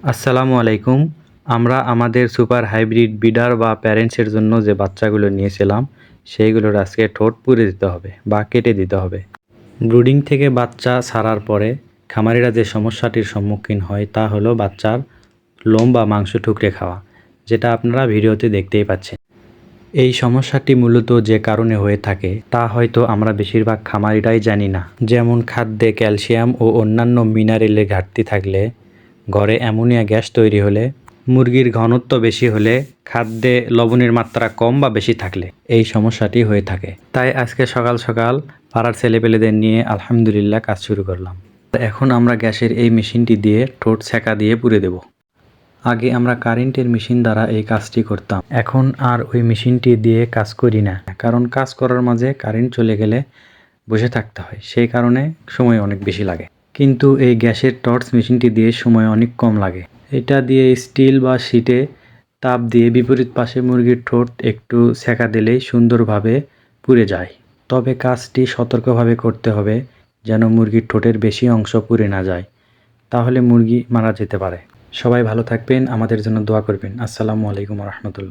আসসালামু আলাইকুম। আমরা আমাদের সুপার হাইব্রিড বিডার বা প্যারেন্টসের জন্য যে বাচ্চাগুলো নিয়েছিলাম সেইগুলোর আজকে ঠোঁট পুড়ে দিতে হবে বা কেটে দিতে হবে। ব্রুডিং থেকে বাচ্চা ছাড়ার পরে খামারিরা যে সমস্যাটির সম্মুখীন হয় তা হলো বাচ্চার লোম বা মাংস ঠুকরে খাওয়া, যেটা আপনারা ভিডিওতে দেখতেই পাচ্ছেন। এই সমস্যাটি মূলত যে কারণে হয়ে থাকে তা হয়তো আমরা বেশিরভাগ খামারিরাই জানি না। যেমন খাদ্যে ক্যালসিয়াম ও অন্যান্য মিনারেলের ঘাটতি থাকলে, ঘরে অ্যামোনিয়া গ্যাস তৈরি হলে, মুরগির ঘনত্ব বেশি হলে, খাদ্যে লবণের মাত্রা কম বা বেশি থাকলে এই সমস্যাটি হয়ে থাকে। তাই আজকে সকাল সকাল পাড়ার ছেলেপেলেদের নিয়ে আলহামদুলিল্লাহ কাজ শুরু করলাম। এখন আমরা গ্যাসের এই মেশিনটি দিয়ে ঠোঁট সেকা দিয়ে পুড়ে দেব। আগে আমরা কারেন্টের মেশিন দ্বারা এই কাজটি করতাম, এখন আর ওই মেশিনটি দিয়ে কাজ করি না, কারণ কাজ করার মাঝে কারেন্ট চলে গেলে বসে থাকতে হয়, সেই কারণে সময় অনেক বেশি লাগে। কিন্তু এই গ্যাসের টর্চ মেশিনটি দিয়ে সময় অনেক কম লাগে। এটা দিয়ে স্টিল বা শীটে তাপ দিয়ে বিপরীত পাশে মুরগির ঠোঁট একটু সেকা দিলেই সুন্দরভাবে পুড়ে যায়। তবে কাজটি সতর্কভাবে করতে হবে যেন মুরগির ঠোঁটের বেশি অংশ পুড়ে না যায়, তাহলে মুরগি মারা যেতে পারে। সবাই ভালো থাকবেন, আমাদের জন্য দোয়া করবেন। আসসালামু আলাইকুম রহমতুল্লাহ।